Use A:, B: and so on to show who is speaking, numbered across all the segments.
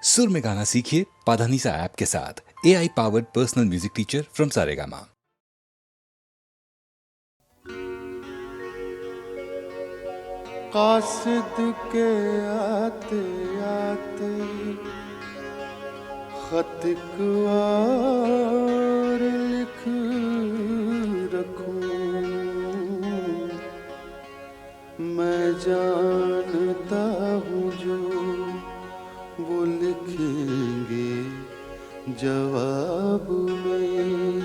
A: सुर में गाना सीखिए पाधानीसा ऐप के साथ। AI powered personal music teacher from Saregama.
B: कासिद के आते आते खत और लिख रखूं, मैं जानता हूँ जो वो लिखेंगे जवाब में।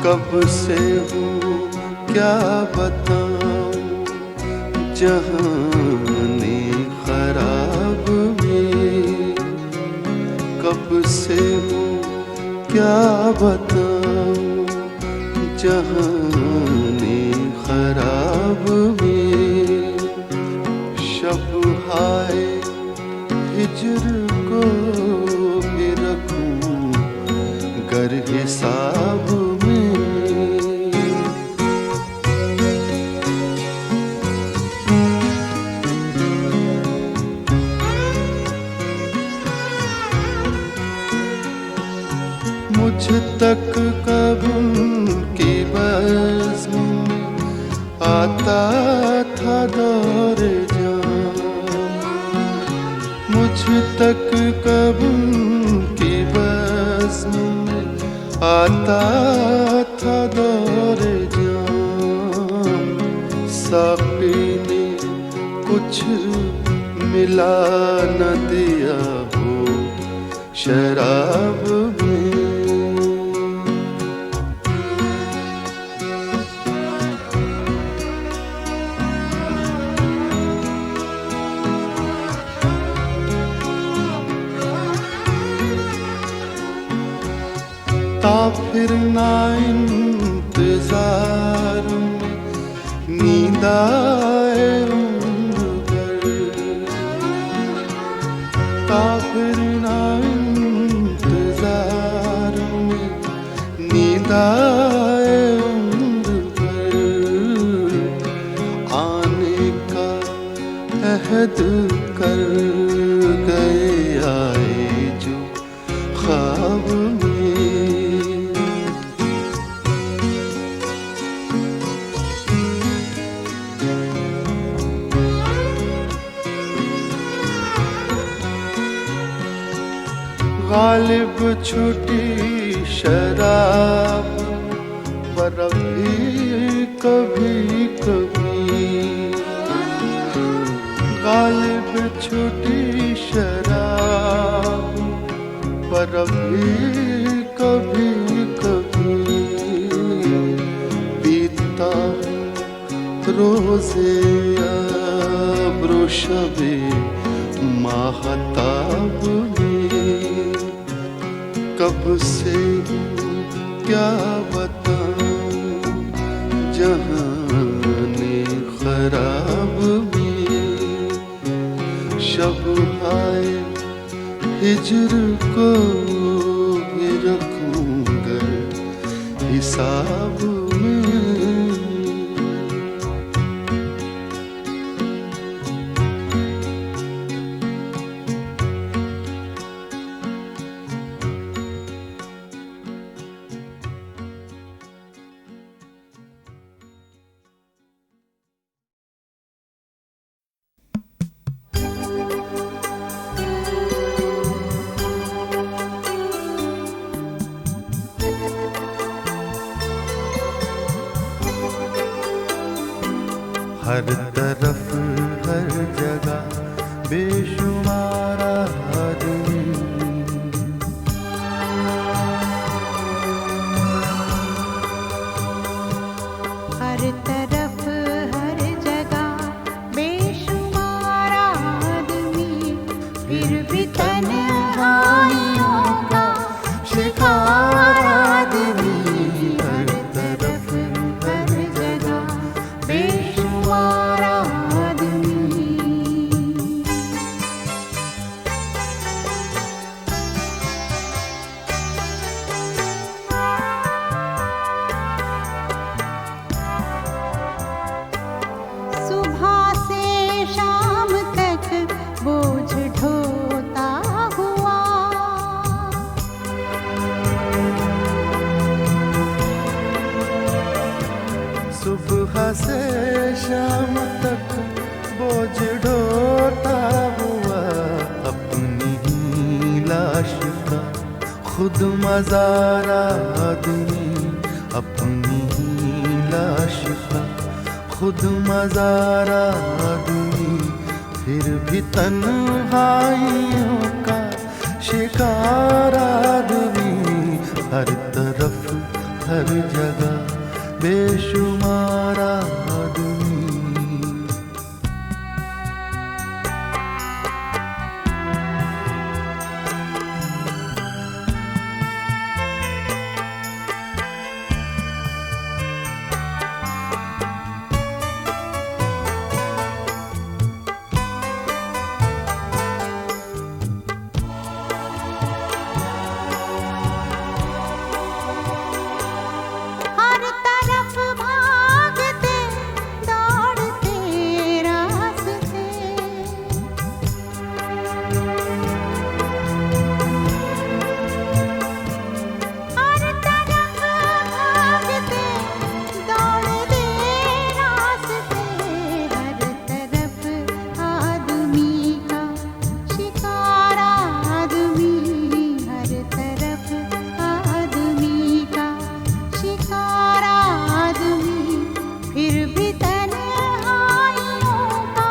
B: कब से हूँ क्या बताऊँ जहाने खराब में, कब से हूँ क्या बताऊँ जहाने खराब में। शब हाय हिज्र को भी रखूँ गर हिसाब में। मुझ तक कब उनकी बज़्म में आता था दौर जान, मुझ तक कब उनकी बज़्म में आता था दौर जान। साक़ी ने कुछ मिला न दिया हो शराब में। फिर ना इंतजार में नींद आए उम्र भर, फिर ना इंतजार में नींद आए उम्र भर। आने का अहद कर गए आए जो ख्वाब में। गालिब छूटी शराब पर भी कभी कभी, गालिब छूटी शराब पर भी कभी कभी। बीतता रोज़े अब्रो शबे माहताब में, कब से क्या बताऊँ जहाने खराब में। शब हाय हिज्र को भी रखूँगा हिसाब में। हर तरफ हर जगह बेशुमार आदमी,
C: हर तरफ हर जगह बेशुमार आदमी, फिर भी तन्हाइयों का शिकार आदमी। हर तरफ हर जगह बेशुमार आदमी।
B: से शाम तक बोझ ढोता हुआ अपनी ही लाश का खुद मज़ारा आदमी, अपनी ही लाश का खुद मज़ारा आदमी, फिर भी तन्हाइयों का शिकार आदमी। हर तरफ हर जगह बेशुमार आदमी।
C: हर तरफ भागते दौड़ते रास्ते, हर तरफ भागते दौड़ते रास्ते, हर तरफ आदमी का शिकार आदमी, हर तरफ आदमी का शिकार आदमी, फिर भी तन्हाइयों का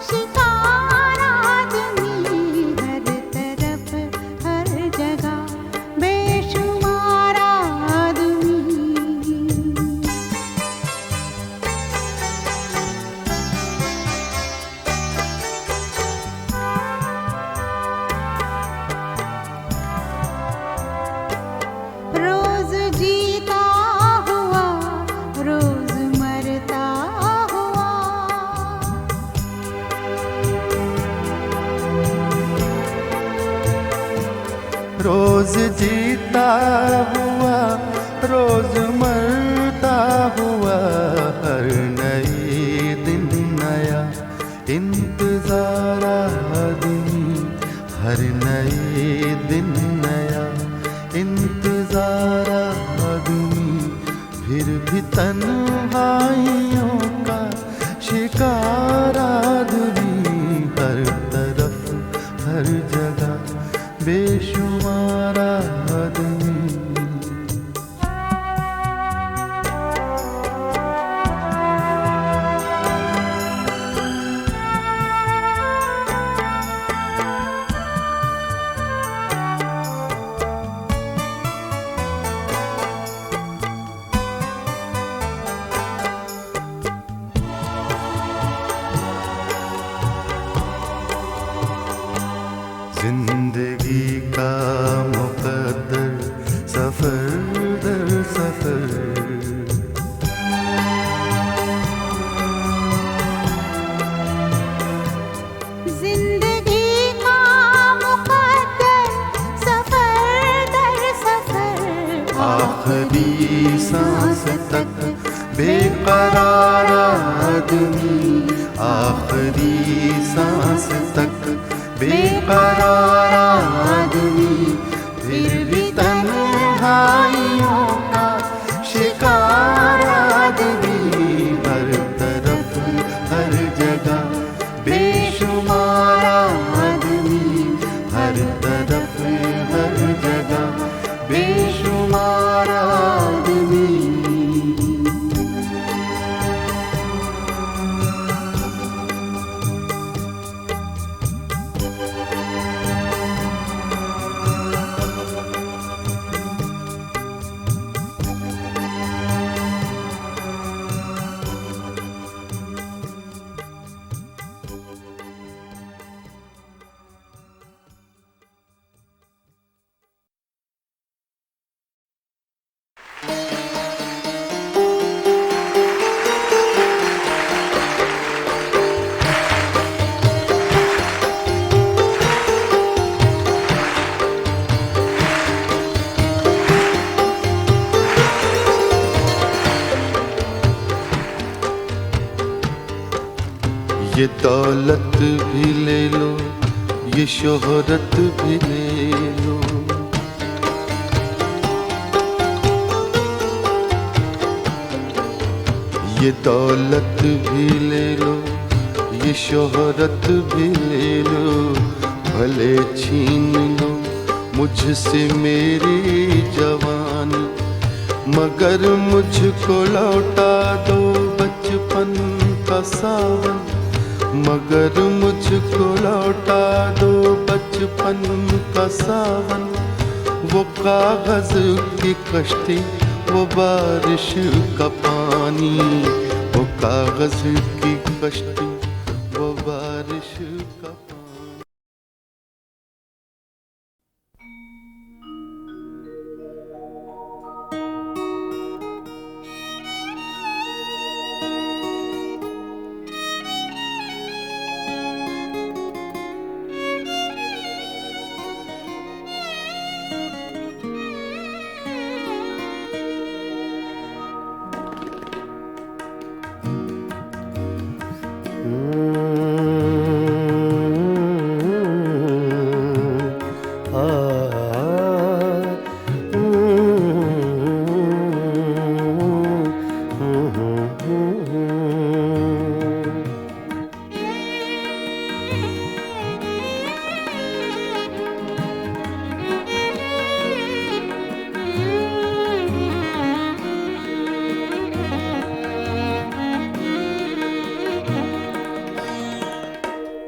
C: शिकार आदमी। हर तरफ हर जगह बेशुमार आदमी। रोज जीता हुआ रोज मरता हुआ,
B: रोज जीता हुआ रोज मरता हुआ, हर नए दिन नया इंतजार आदमी, हर नए दिन नया इंतजार आदमी, फिर भी तन्हाइयों का शिकार आदमी। हर तरफ हर जगह बेशुमार आदमी। जिंदगी का मुकद्दर सफर दर सफर,
C: जिंदगी का मुकद्दर सफर दर सफर,
B: आखिरी सांस तक बेकरार आदमी, आखिरी सांस तक बेकरार आदमी, फिर भी तन्हाइयों का शिकार आदमी। हर तरफ हर जगह बेशुमार आदमी, हर तरफ हर जगह बेशुमार आदमी। ये दौलत भी ले लो, ये शोहरत भी ले लो, ये दौलत भी ले लो, ये शोहरत भी ले लो, भले छीन लो मुझसे मेरी जवानी, मगर मुझको लौटा दो बचपन का सावन, मगर मुझको लौटा दो बचपन का सावन। वो कागज की कश्ती, वो बारिश का पानी, वो कागज की कश्ती, वो बारिश का पानी।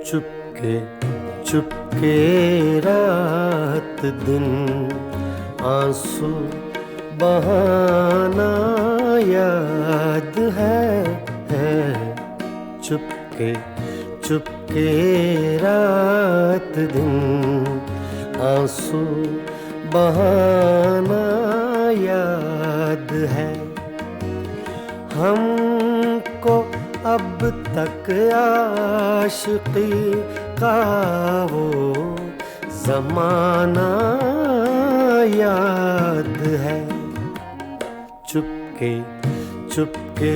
D: चुपके चुपके रात दिन आंसू बहाना याद है। चुपके चुपके रात दिन आंसू बहाना याद है। हमको अब तक आशिकी का वो ज़माना याद है। चुपके चुपके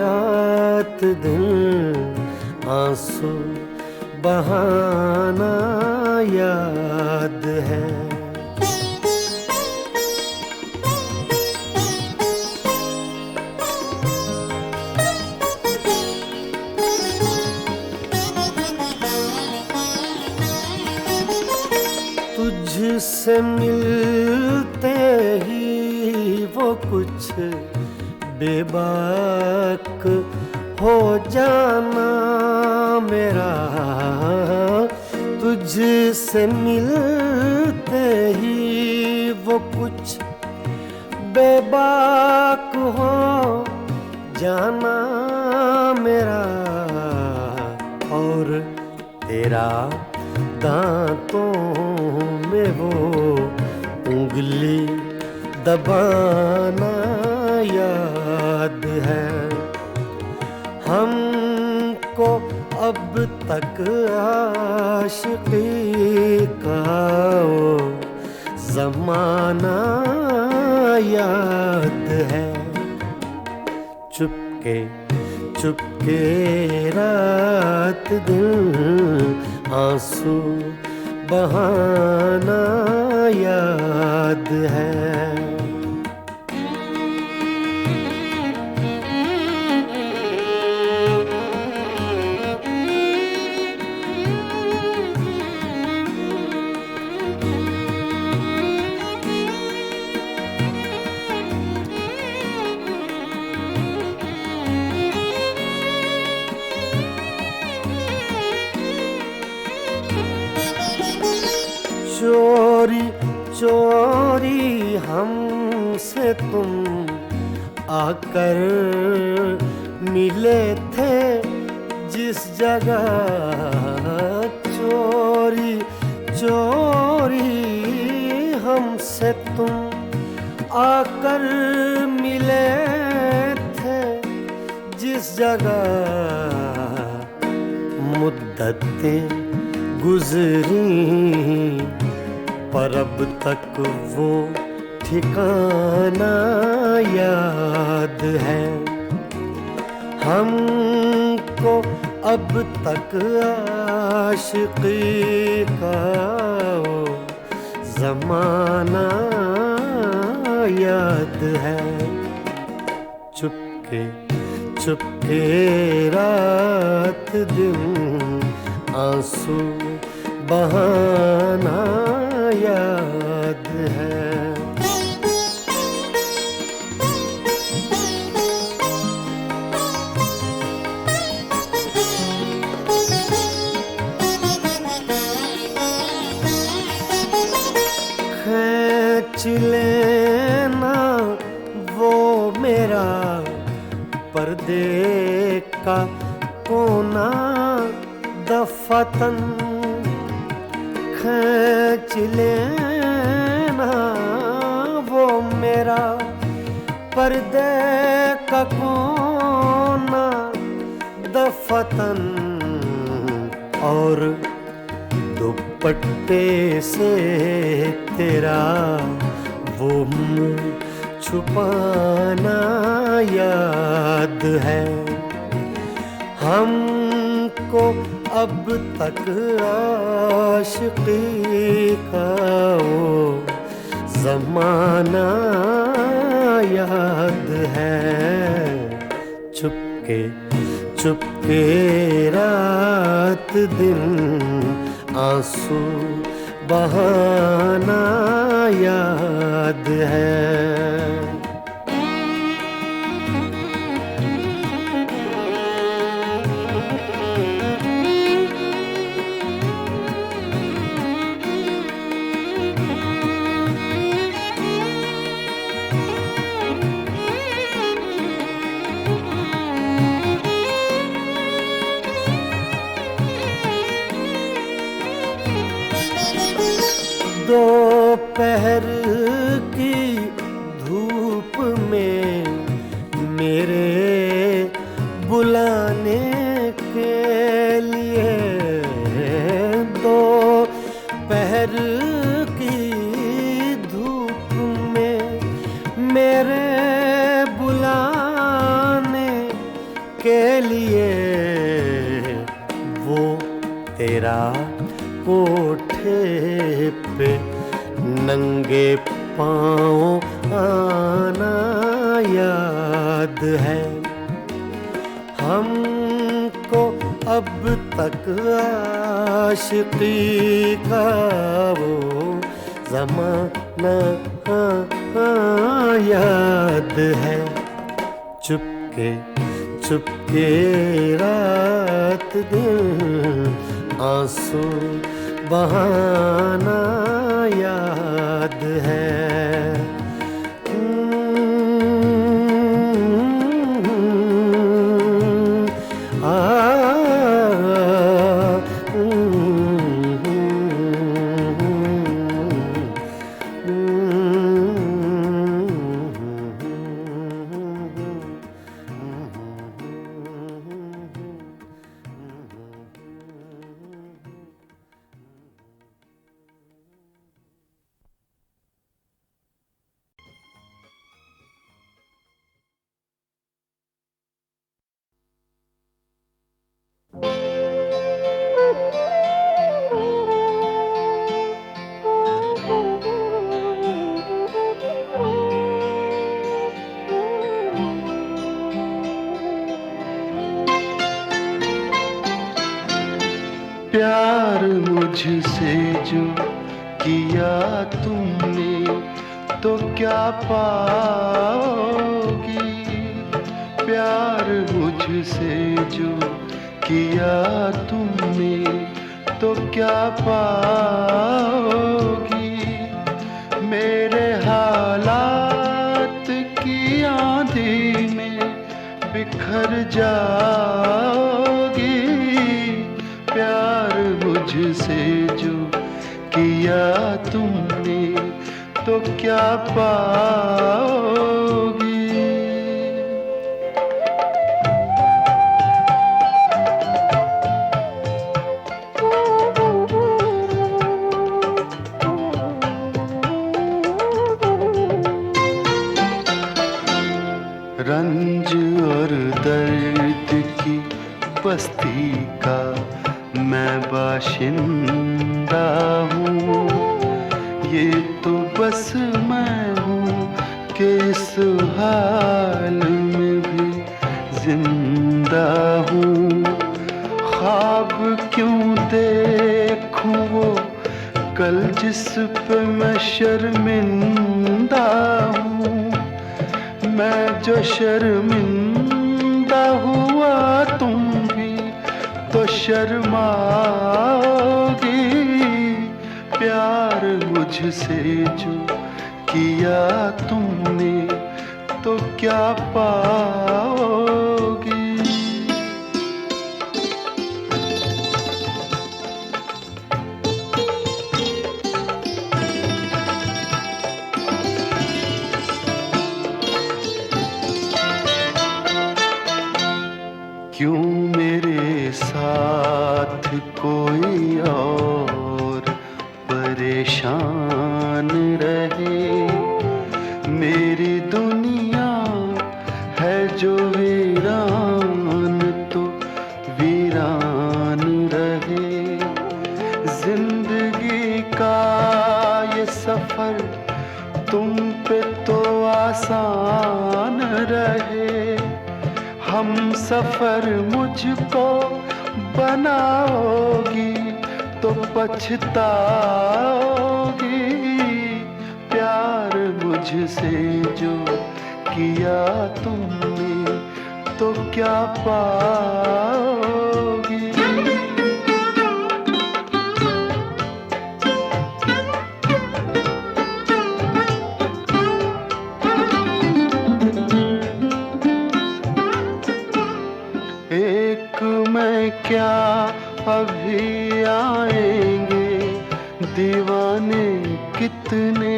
D: रात दिन आंसू बहाना याद है। तुझसे मिलते ही वो कुछ बेबाक हो जाना मेरा। तुझसे मिलते ही वो कुछ बेबाक हो जाना मेरा। और तेरा दांतों में वो उंगली दबाना याद है। हमको अब तक आशिकी का वो ज़माना याद है। चुपके चुपके रात दिन आंसू बहाना याद है। चोरी चोरी हमसे तुम आकर मिले थे जिस जगह। चोरी चोरी हमसे तुम आकर मिले थे जिस जगह। मुद्दतें गुजरी पर अब तक वो ठिकाना याद है। हमको अब तक आशिकी का वो ज़माना याद है। चुपके चुपके रात दिन आंसू बहाना याद है। खींच लेना वो मेरा पर्दे का कोना दफातन, खींच लेना वो मेरा पर्दे का कोना दफातन, और दुपट्टे से तेरा वो मुँह छुपाना याद है। हमको अब तक आशिकी का वो ज़माना याद है। चुपके चुपके रात दिन आंसू बहाना याद है। दोपहर की धूप में मेरे बुलाने के लिए, दोपहर की धूप में मेरे बुलाने के लिए वो तेरा कोठे पे नंगे पाँव आना याद है। हमको अब तक आशिकी का वो ज़माना याद है। चुपके चुपके रात दिन आंसू बहाना याद है।
B: प्यार मुझसे जो किया तुमने तो क्या पाओगी, प्यार मुझसे जो किया तुमने तो क्या पाओगी। मेरे हालात की आंधी में बिखर जाओगी, प्यार मुझसे जो किया तुमने तो क्या पाओगी। रंज और दर्द की बस्ती का मैं बाशिंदा हूँ, ये तो बस मैं हूँ कि इस हाल में भी जिंदा हूँ। ख्वाब क्यों देखूं वो कल जिस पे मैं शर्मिंदा हूँ। मैं जो शर्मिंदा हुआ तुम भी तो शर्माओगी। प्यार मुझसे जो किया तुमने तो क्या पाओगी। क्यों मेरे साथ कोई और परेशान रहे। मेरी दुनिया है जो वीरान तो वीरान रहे। जिंदगी का ये सफर तुम पे तो आसान रहे। हम सफर मुझको बनाओगी तो पछताओगी। प्यार मुझसे जो किया तुमने तो क्या पाओगी। एक मैं क्या अभी आएंगे दीवाने कितने।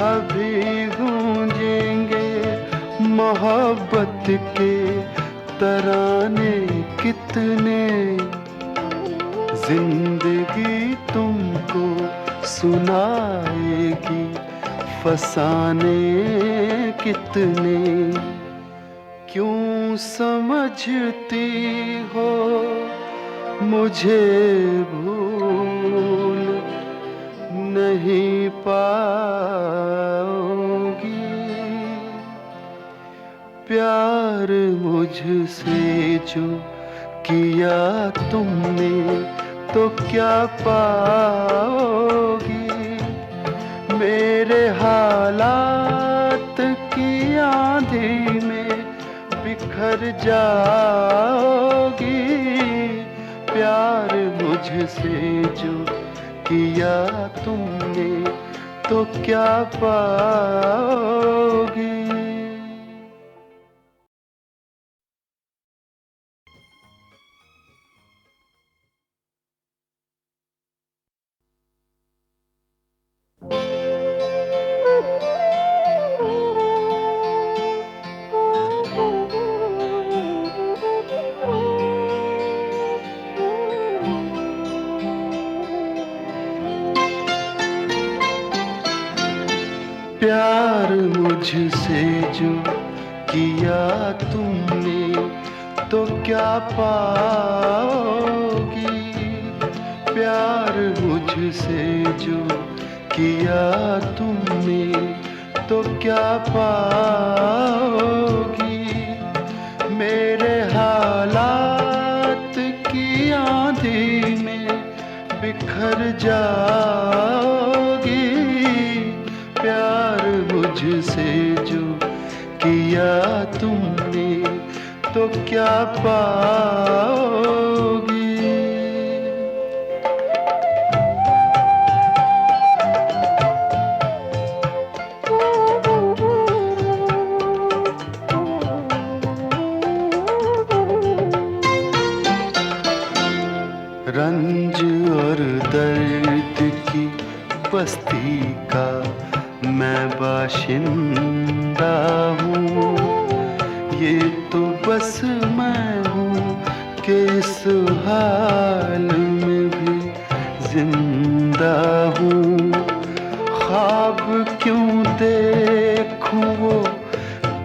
B: अभी गूंजेंगे मोहब्बत के तराने कितने। जिंदगी तुमको सुनाएगी फसाने कितने। क्यों समझती हो मुझे भूल नहीं पाओगी। प्यार मुझसे जो किया तुमने तो क्या पाओगी। मेरे हालात की आंधी में बिखर जाओगी। प्यार मुझसे जो किया तुमने तो क्या पाओगी। प्यार मुझसे जो किया तुमने तो क्या पाओगी। प्यार मुझसे जो किया तुमने तो क्या पाओगी। मेरे हालात की आंधी में बिखर जाओगी। प्यार मुझसे जो किया तुमने तो क्या पाओगी। रंज और दर्द की बस्ती का मैं बाशिंदा हूँ। ये तो बस मैं हूँ कि इस हाल में भी जिंदा हूँ। ख्वाब क्यों देखूं वो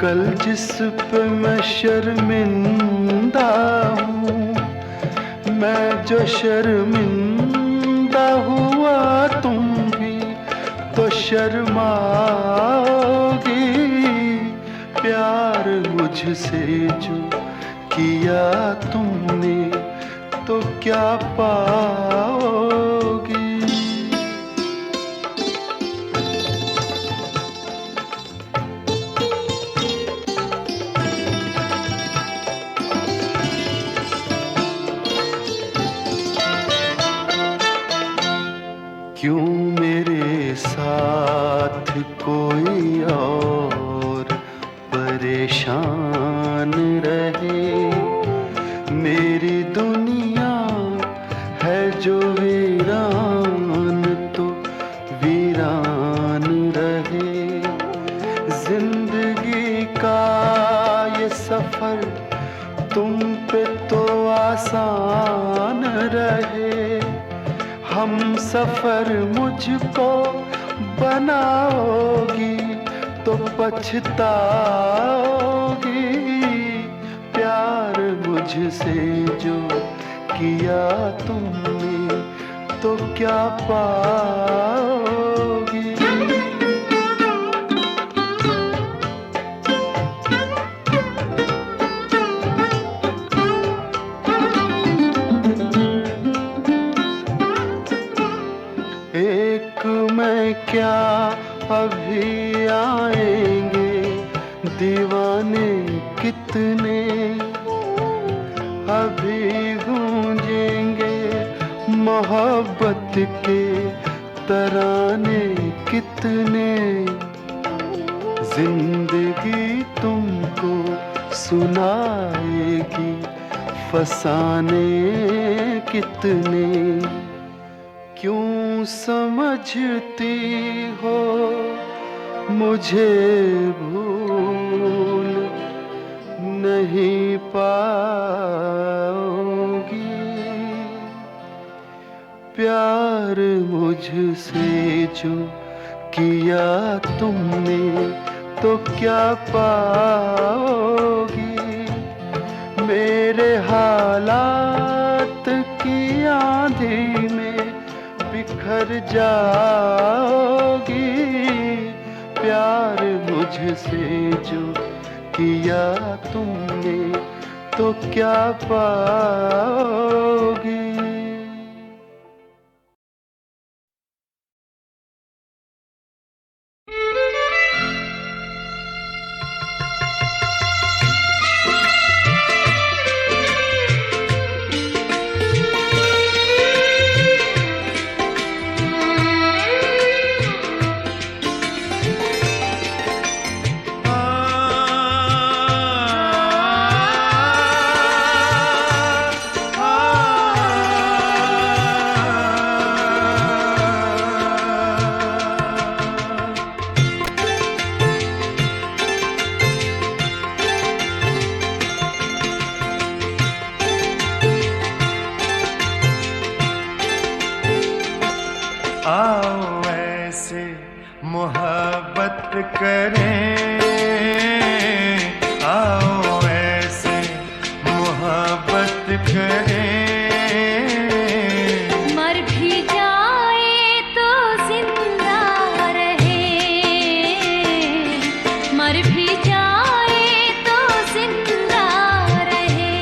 B: कल जिस पे मैं शर्मिंदा हूँ। मैं जो शर्मिंदा हुआ तुम भी तो शर्माओगी। प्यार मुझसे जो किया तुमने तो क्या पाओगी। क्यों मेरे साथ कोई और परेशान रहे, मेरी दुनिया है जो वीरान तो वीरान रहे। जिंदगी का ये सफर तुम पे तो आसान रहे, हम सफर मुझको बनाओगी तो पछताओगी। प्यार मुझसे जो किया तुमने तो क्या पाओगी। एक मैं क्या अभी आएंगे दीवाने कितने, अभी गूंजेंगे मोहब्बत के तराने कितने। जिंदगी तुमको सुनाएगी फसाने कितने। क्यों समझती हो मुझे भूल नहीं पाओगी। प्यार मुझसे जो किया तुमने तो क्या पाओगी। मेरे हालात की आंधी में बिखर जाओगी। प्यार मुझसे जो किया तुमने तो क्या पाओगी।
E: आओ ऐसे मोहब्बत करें, आओ ऐसे मोहब्बत करें।
C: मर भी जाए तो जिंदा रहे, मर भी जाए तो जिंदा रहे।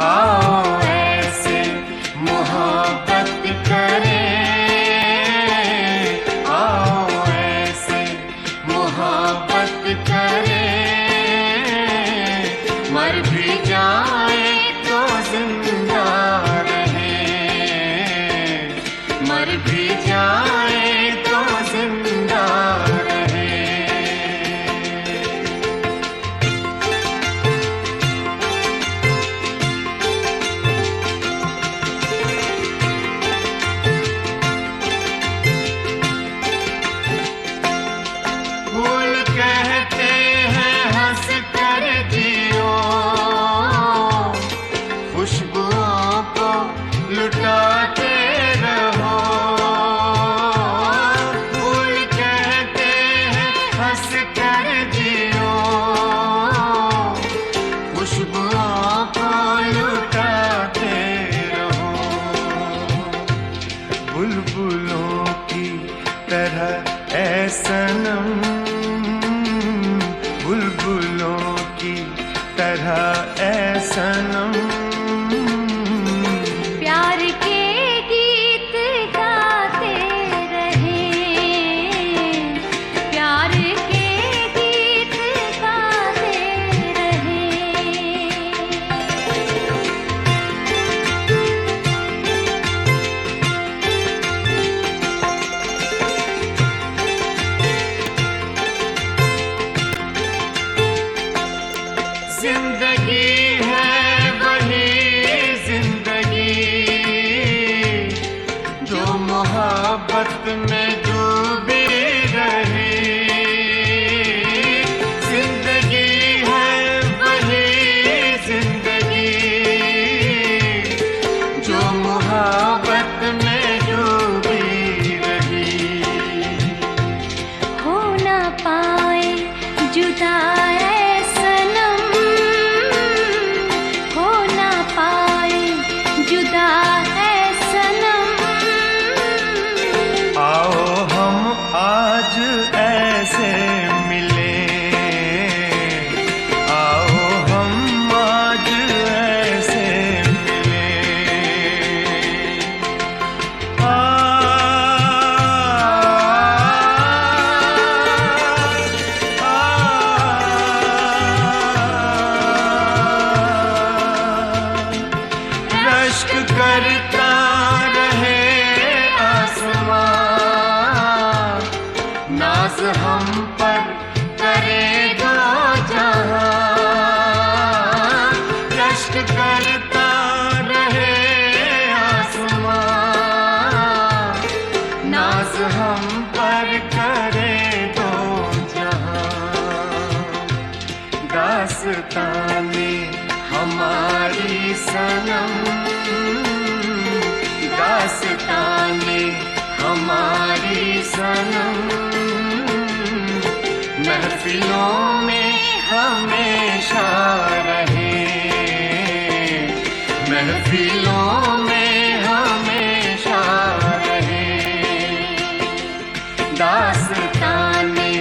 E: आओ ऐसे मोहब्बत करें, आओ ऐसे मोहब्बत करें। मर भी जाए तो जिंदा रहे, मर भी जाए तो जिंदा रहे। फूल कहते हैं हंस कर जियो, खुशबुओं को लुटाते रहो। फूल कहते हैं हंस कर जियो, खुशबुओं को लुटाते रहो। बुलबुलों की तरह ऐ सनम तरह ऐ सनम।
C: प्यार के गीत गाते रहे, प्यार के गीत गाते रहे।
E: जिंदगी है वही जिंदगी जो मोहब्बत में डूबी रही। जिंदगी है वही जिंदगी जो मोहब्बत में डूबी रही।
C: हो ना पाए जुदा ऐ सनम, हो ना पाए जुदा ऐ सनम।
E: आओ हम आज ऐसे मिले, आओ हम आज ऐसे मिले। रश्क करता रहे आसमां, नाज हम पर करे दो जहां। रश्क करता रहे आसमां, नाज हम पर करे दो जहां। दास्ताने हमारी सनम, दास्ताने हमारी सनम। महफिलों में हमेशा रहे, महफिलों में हमेशा रहे। दास्ताने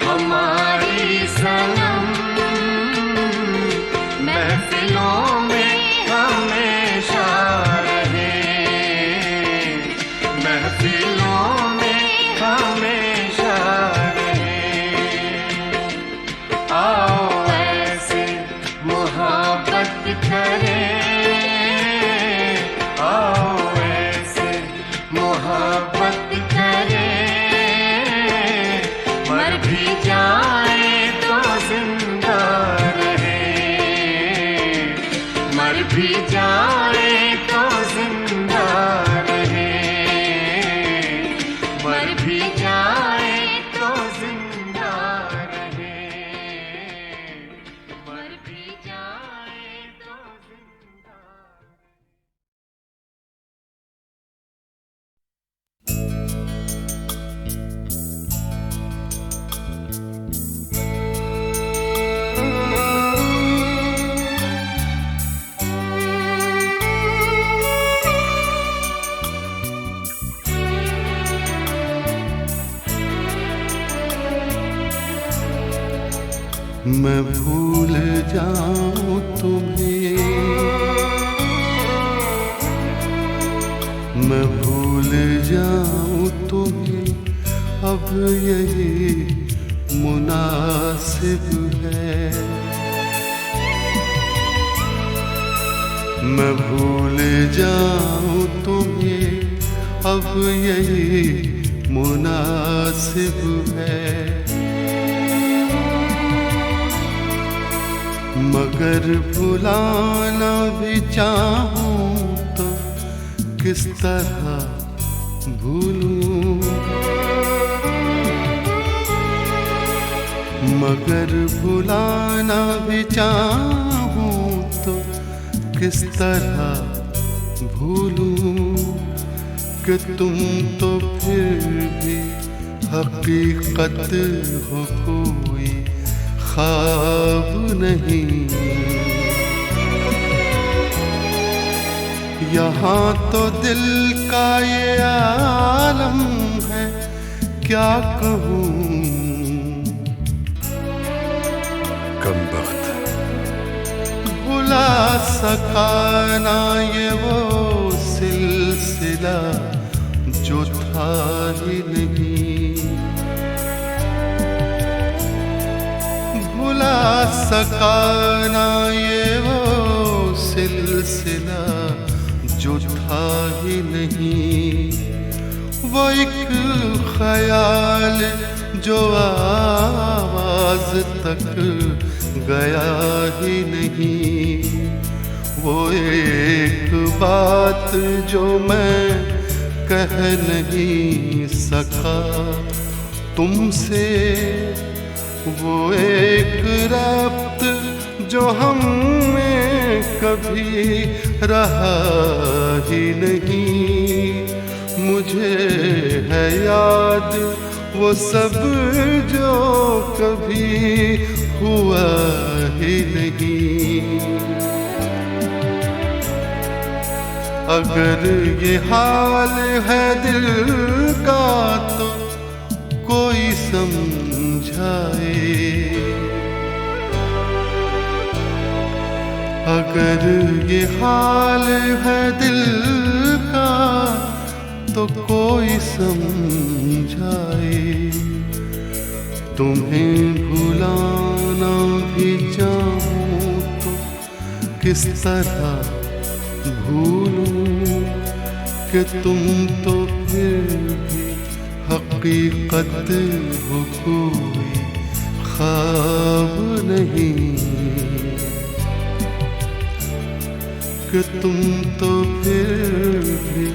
E: हमारी सनम, महफिलों में हमेशा रहे, महफिलों में हमेशा रहे। आओ ऐसे मोहब्बत करें, आओ ऐसे मोहब्बत करें। मर भी जाए तो जिंदा रहे, मर भी जाए तो जिंदा रहे, मर भी जाए तो जिंदा रहे, मर भी जाए तो जिंदा।
B: मैं भूल जाऊं तुम्हें, मैं भूल जाऊं तुम्हें, अब यही मुनासिब है। मैं भूल जाऊं तुम्हें, अब यही मुनासिब है। मगर भुलाना भी चाहूं तो किस तरह भूलूं, मगर भुलाना भी चाहूं तो किस तरह भूलूं कि तुम तो फिर भी हकीकत हो, कोई ख्वाब नहीं। यहाँ तो दिल का ये आलम है, क्या कहूँ।
F: कमबख्त,
B: भुला सका ना ये वो सिलसिला जो था ही नहीं, भुला सका ना ये वो सिलसिला जो था ही नहीं। वो एक ख्याल जो आवाज तक गया ही नहीं, वो एक बात जो मैं कह नहीं सका तुमसे, वो एक रब्त जो हम में कभी रहा ही नहीं। मुझे है याद वो सब जो कभी हुआ ही नहीं। अगर ये हाल है दिल का तो कोई समझाए, अगर ये हाल है दिल का तो कोई समझाए। तुम्हें भुलाना भी चाहूं तो किस तरह भूलूं कि तुम तो फिर भी हकीकत हो, कोई ख्वाब नहीं, कि तुम तो फिर भी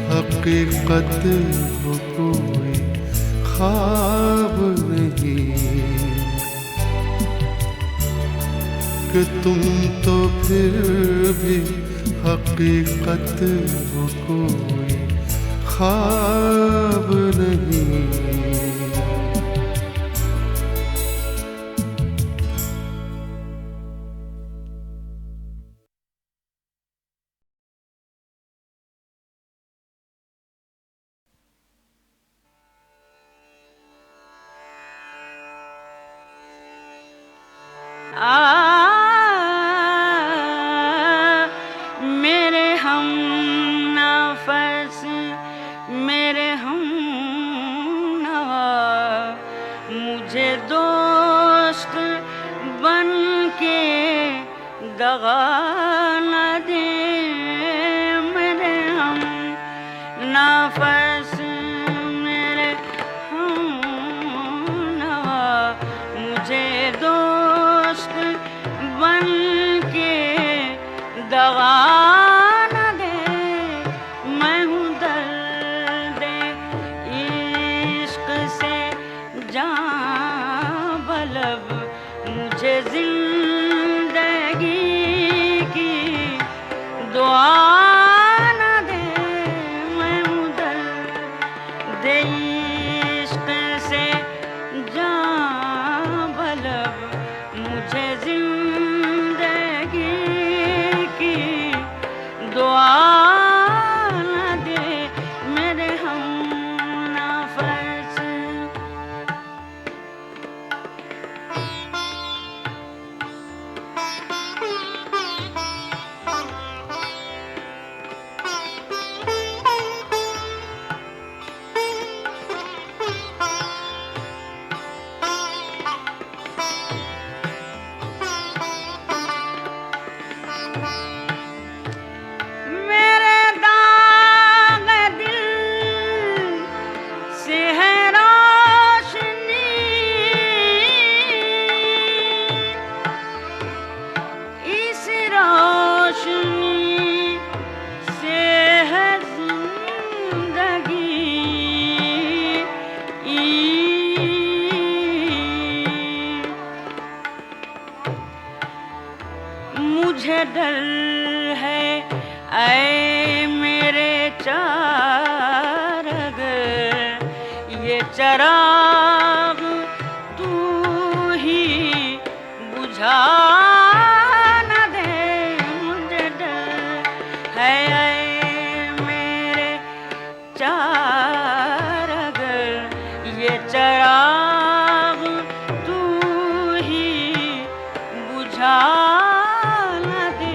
B: हकीकत हो, कोई ख्वाब नहीं, कि तुम तो फिर भी हकीकत हो, कोई ख्वाब नहीं।
F: मेरे हम नफस, मेरे हम नवा, मुझे दोस्त बन के दगा न दे। मेरे हम नफस, मेरे हम नवा, मुझे दोस्त बन के दगा न दे। मैं हूँ दर्द इश्क से जान बलब, मुझे जिंदगी की दुआ न दे। मैं हूँ दर्द इश्क से जान बलब, मुझे जिंदगी की दुआ न दे। मेरे हम नफस, मेरे दाग दिल से है रोशनी, इस रोशनी से है जिंदगी। मुझे डर है ऐ मेरे चारग, ये चराग तू ही बुझा न दे। मुझे डर है ऐ मेरे चारग, ये चराग तू ही बुझा न दे।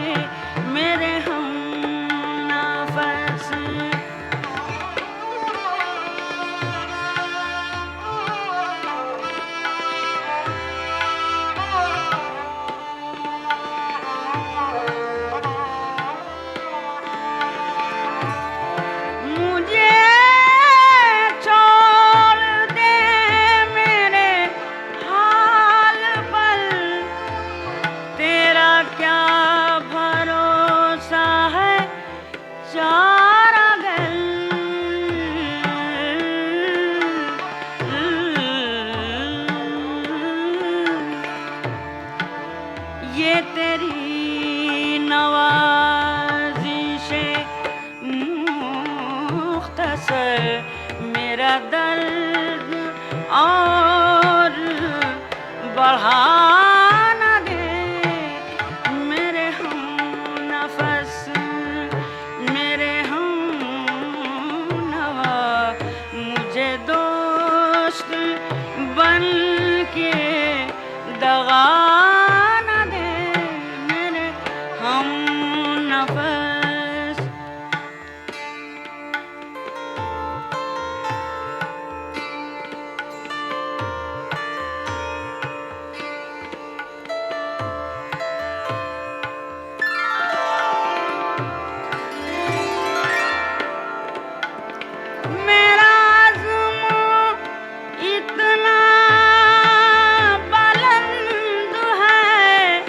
F: बढ़ा न दे मेरे हम नफस, मेरे हम नवा, मुझे दोस्त बन के दगा न दे मेरे हम नफस। मेरा आज़म इतना बुलंद है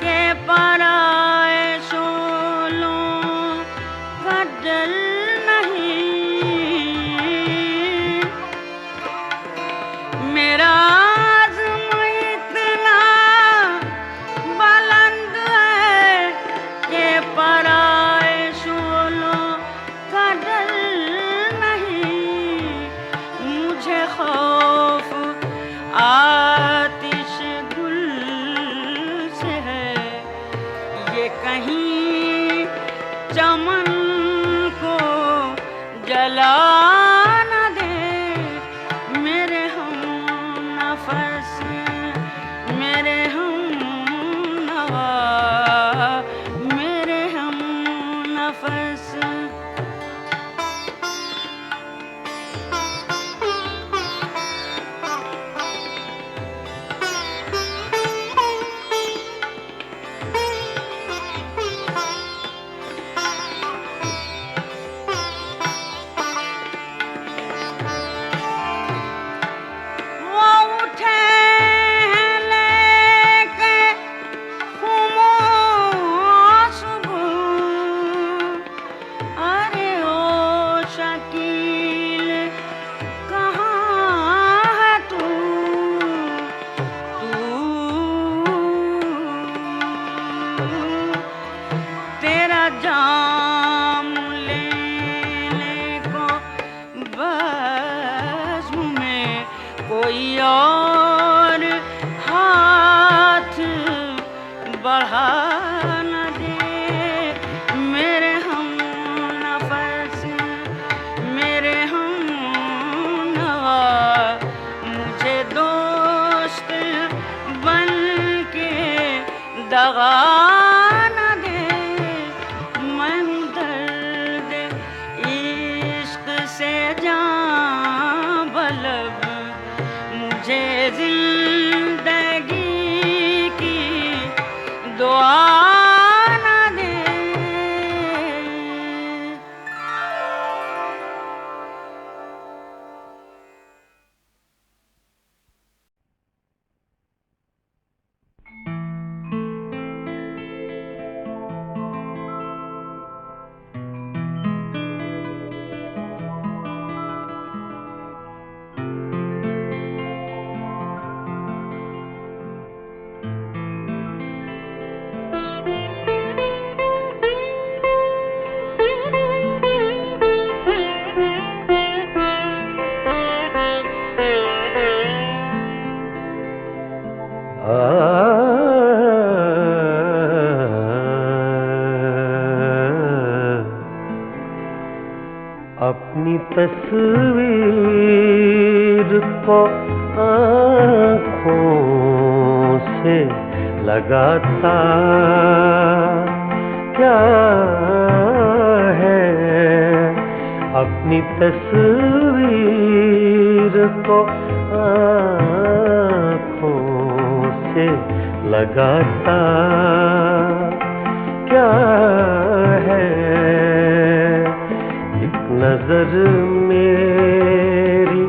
F: कि पराए शोलों का डर नहीं। मेरा आज़म इतना बुलंद है कि पराए शोलों का डर नहीं। मुझे खौफ आतिश गुल से है, ये कहीं चमन को जला न दे मेरे हम नफस, मेरे हम नवा, मेरे हम नफस। वो उठे हैं लेके खुमोश सुबह, अरे ओ शकील कहाँ है तू, तेरा जाम लेने को बज़्म में कोई और हाथ बढ़ा न दे मेरे हम नफस, मेरे हम नवा, मुझे दोस्त बन के दगा न दे। मैं हूँ दर्द इश्क से जान बलब, मुझे जिंदगी की दुआ न दे।
D: अपनी तस्वीर को आँखों से लगाता क्या है, अपनी तस्वीर को आँखों से लगाता क्या है। एक नजर मेरी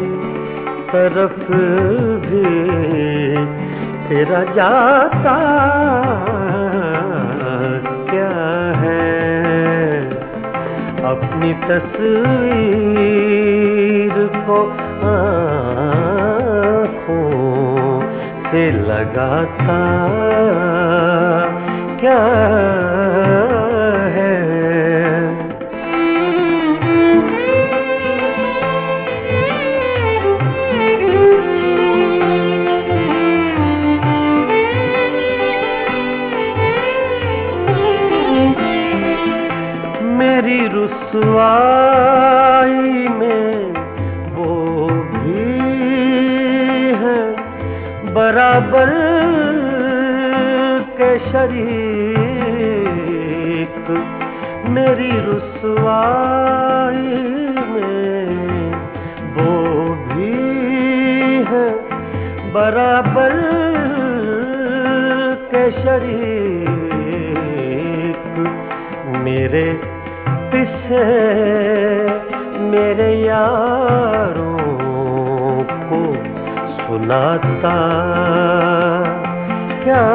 D: तरफ भी तेरा जाता क्या है, अपनी तस्वीर को आँखों से लगाता क्या है। रुसवाई में वो भी है बराबर के शरीक। मेरी रुसवाई में वो भी है बराबर के शरीक। मेरे किस्से मेरे यारों को सुनाता क्या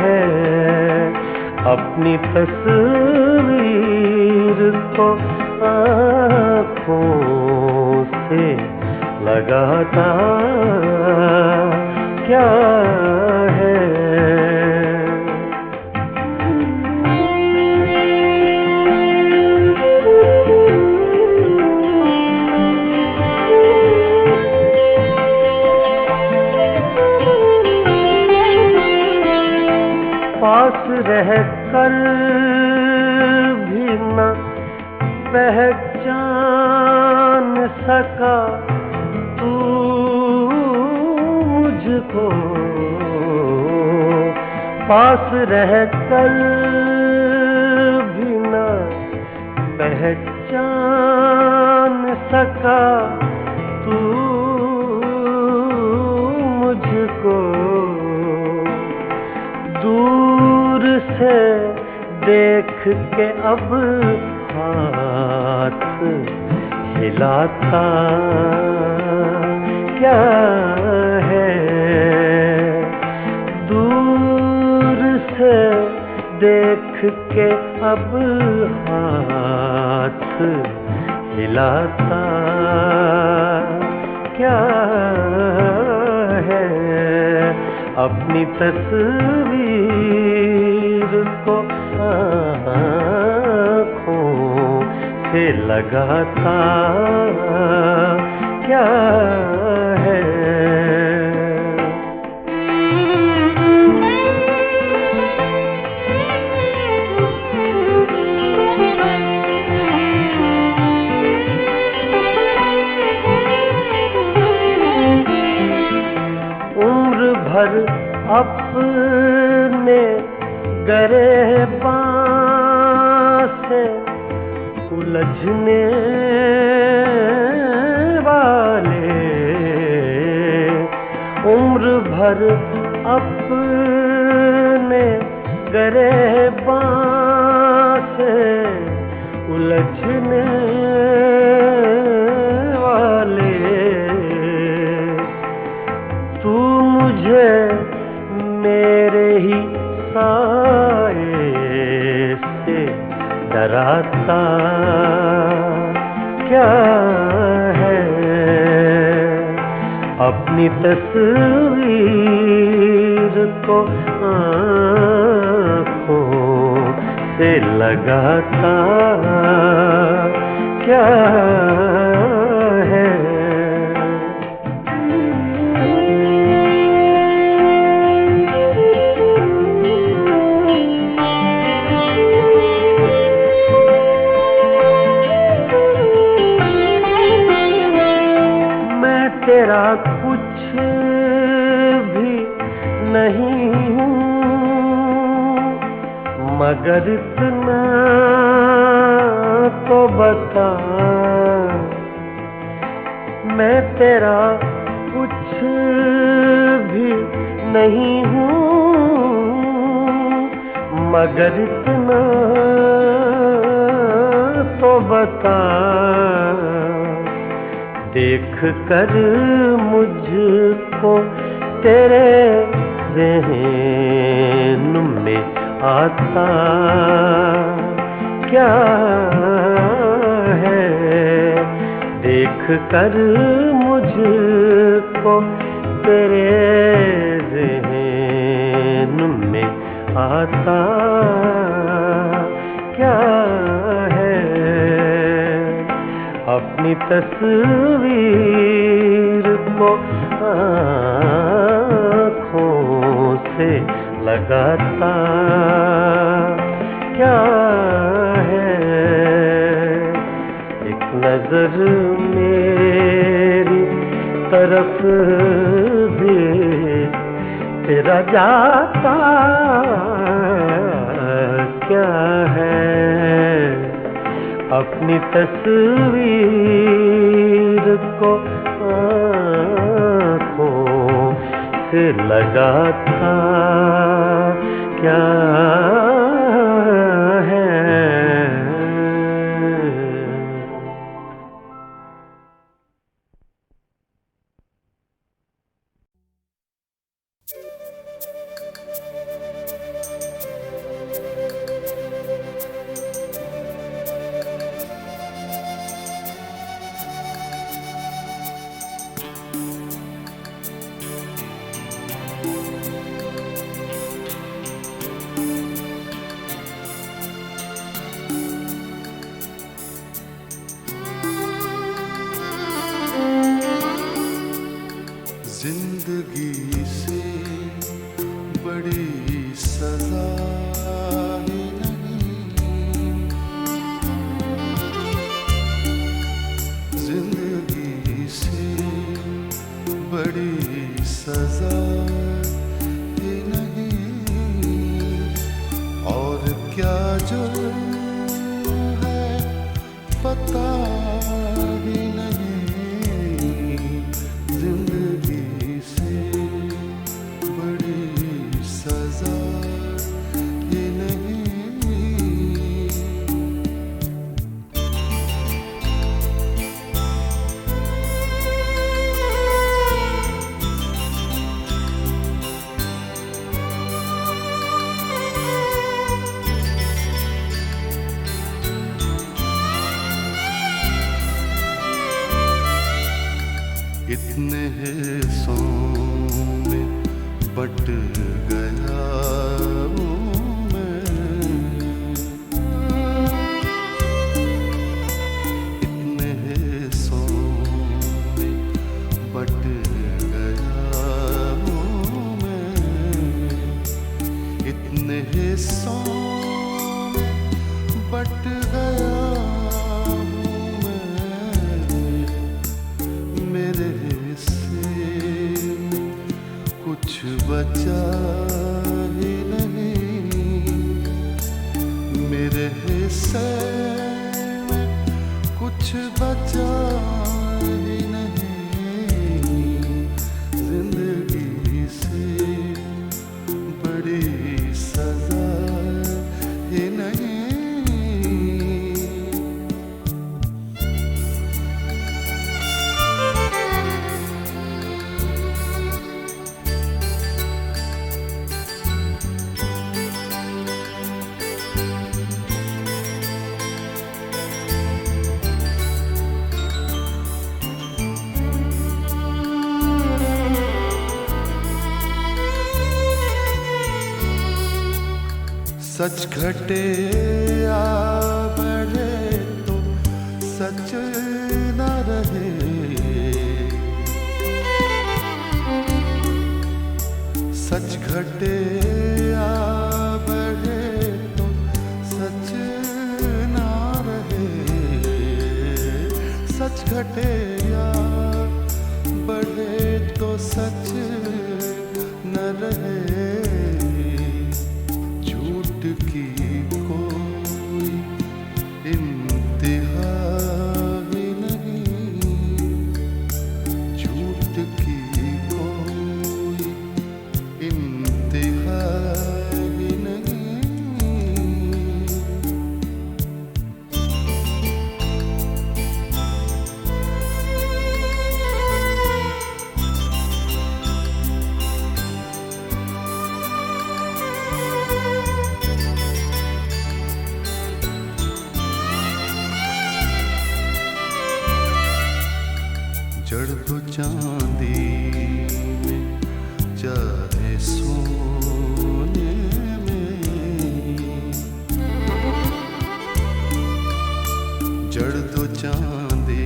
D: है, अपनी तस्वीर को आँखों से लगाता क्या है। पास रह कर भी न पहचान सका तू मुझको, पास रह कर भी न पहचान सका तू मुझको। दूर से देख के अब हाथ हिलाता क्या है, दूर से देख के अब हाथ हिलाता क्या है। अपनी तस्वीर को आँखों से लगाता क्या है। उम्र भर अपने गिरेबान से उलझने वाले, उम्र भर अपने गिरेबान से उलझने वाले, तू मुझे मेरे ही साए से डराता क्या है। अपनी तस्वीर को आँखों से लगाता क्या है। तेरा कुछ भी नहीं हूँ मगर इतना तो बता, मैं तेरा कुछ भी नहीं हूँ मगर इतना तो बता। देख कर मुझको तेरे ज़हन में आता क्या है। देख कर मुझको तेरे ज़हन में आता क्या है। अपनी तस्वीर को आँखों से लगाता क्या है। नजर मेरी तरफ भी तेरा जाता क्या है। अपनी तस्वीर को आँखों से लगाता क्या है।
B: जिंदगी से बड़ी सजा ही नहीं, जिंदगी से बड़ी सजा ही नहीं। और क्या जुर्म है पता ही नहीं, जिंदगी से बड़ी सजा ही नहीं। इतने हिस्सों में बट गया हूँ मैं, इतने हिस्सों में बट गया हूँ मैं, इतने हिस्सों में बट गया हूँ मैं। मेरे कुछ बचा ही नहीं, मेरे हिस्से में कुछ बचा ही नहीं, जिंदगी से बड़ी सजा ही नहीं। सच घटे या बढ़े तो सच न रहे, सच घटे या बढ़े तो सच न रहे, सच घटे या बढ़े तो सच न रहे। की कोई इंतहा ही नहीं, झूठ की कोई इंतहा ही नहीं। जड़ तो चांदी में चाहे सोने में, जड़ तो चांदी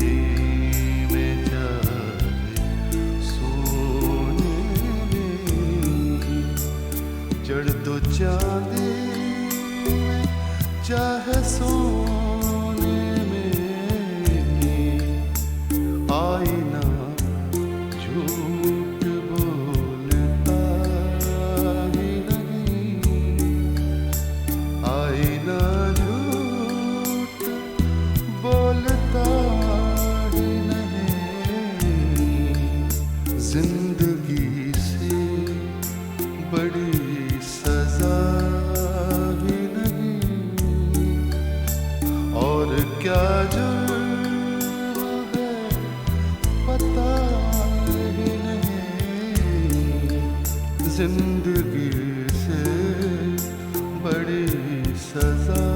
B: में चाहे सोने में, जड़ तो चांदी में चाहे सोने में, जिंदगी से बड़ी सजा भी नहीं, और क्या जुर्म है पता ही नहीं। जिंदगी से बड़ी सजा